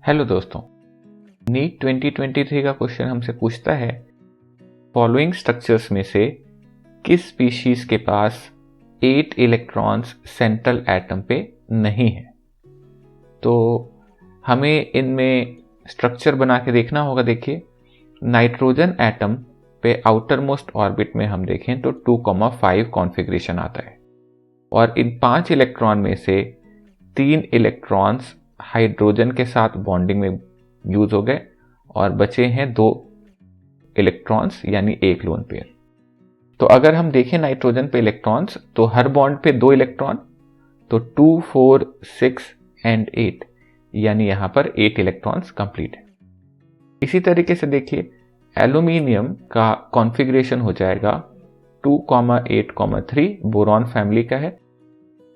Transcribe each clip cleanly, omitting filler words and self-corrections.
Hello दोस्तों, NEET 2023 का question हमसे पूछता है फॉलोइंग स्ट्रक्चर्स में से किस स्पीशीज के पास 8 इलेक्ट्रॉन्स सेंट्रल एटम पे नहीं है। तो हमें इनमें स्ट्रक्चर बना के देखना होगा। देखिए, नाइट्रोजन एटम पे आउटर मोस्ट ऑर्बिट में हम देखें तो 2,5 कॉन्फ़िगरेशन आता है और इन 5 इलेक्ट्रॉन में से 3 इलेक्ट्रॉन्स हाइड्रोजन के साथ बॉन्डिंग में यूज हो गए और बचे हैं 2 इलेक्ट्रॉन्स यानी एक लोन पेयर। तो अगर हम देखें नाइट्रोजन पे इलेक्ट्रॉन्स तो हर बॉन्ड पे 2 इलेक्ट्रॉन, तो 2, 4, 6 एंड 8 यानी यहां पर 8 इलेक्ट्रॉन्स कंप्लीट है। इसी तरीके से देखिए, एल्यूमिनियम का कॉन्फ़िगरेशन हो जाएगा 2,8,3 बोरॉन फैमिली का है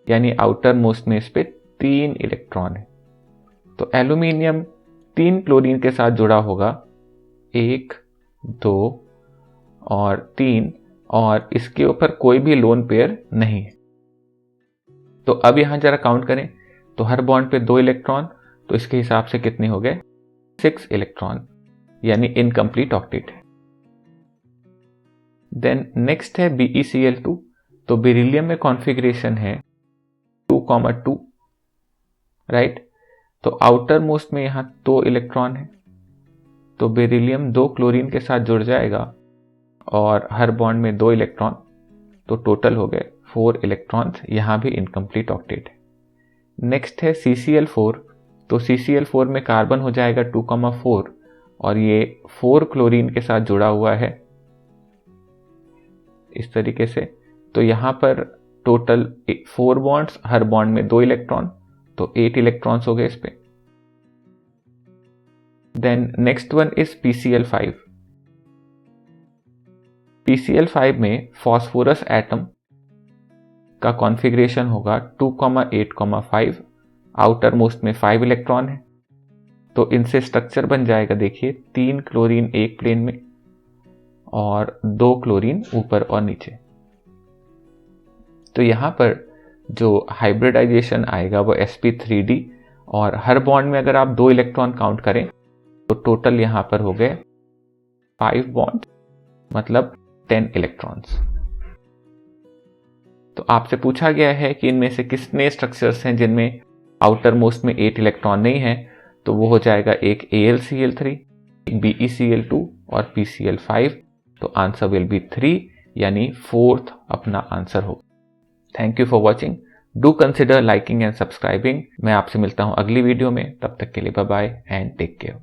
यानी आउटर मोस्ट में इस पे 3 इलेक्ट्रॉन है। तो एल्यूमिनियम 3 क्लोरीन के साथ जुड़ा होगा, 1, 2 और 3, और इसके ऊपर कोई भी लोन पेयर नहीं है। तो अब यहां जरा काउंट करें तो हर बॉन्ड पे 2 इलेक्ट्रॉन, तो इसके हिसाब से कितने हो गए, 6 इलेक्ट्रॉन यानी इनकम्प्लीट ऑक्टेट है। देन नेक्स्ट है BeCl2। तो बेरिलियम में कॉन्फ़िगरेशन है 2,2, राइट। तो आउटर मोस्ट में यहां 2 इलेक्ट्रॉन है, तो बेरिलियम 2 क्लोरीन के साथ जुड़ जाएगा और हर बॉन्ड में 2 इलेक्ट्रॉन, तो टोटल हो गए 4 इलेक्ट्रॉन्स, यहां भी इनकम्प्लीट ऑक्टेट है। नेक्स्ट है CCl4। तो CCl4 में कार्बन हो जाएगा 2,4 और ये 4 क्लोरीन के साथ जुड़ा हुआ है इस तरीके से। तो यहां पर टोटल 4 बॉन्ड्स, हर बॉन्ड में 2 इलेक्ट्रॉन, तो 8 इलेक्ट्रॉन्स हो गए इस पे। Then next one is PCl5। PCl5 में फॉस्फोरस एटम का कॉन्फ़िगरेशन होगा 2,8,5, आउटर मोस्ट में 5 इलेक्ट्रॉन है। तो इनसे स्ट्रक्चर बन जाएगा, देखिए, 3 क्लोरीन एक प्लेन में और 2 क्लोरीन ऊपर और नीचे। तो यहां पर जो हाइब्रिडाइजेशन आएगा वो sp3d, और हर बॉन्ड में अगर आप 2 इलेक्ट्रॉन काउंट करें तो टोटल यहां पर हो गए 5 बॉन्ड, मतलब 10 इलेक्ट्रॉन्स। तो आपसे पूछा गया है कि इनमें से कितने स्ट्रक्चर्स हैं जिनमें आउटर मोस्ट में 8 इलेक्ट्रॉन नहीं है। तो वो हो जाएगा एक AlCl3, BeCl2 और PCl5। तो आंसर विल बी 3 यानी 4th अपना आंसर होगा। Thank you for watching. Do consider liking and subscribing. मैं आपसे मिलता हूं अगली वीडियो में, तब तक के लिए bye bye and take care.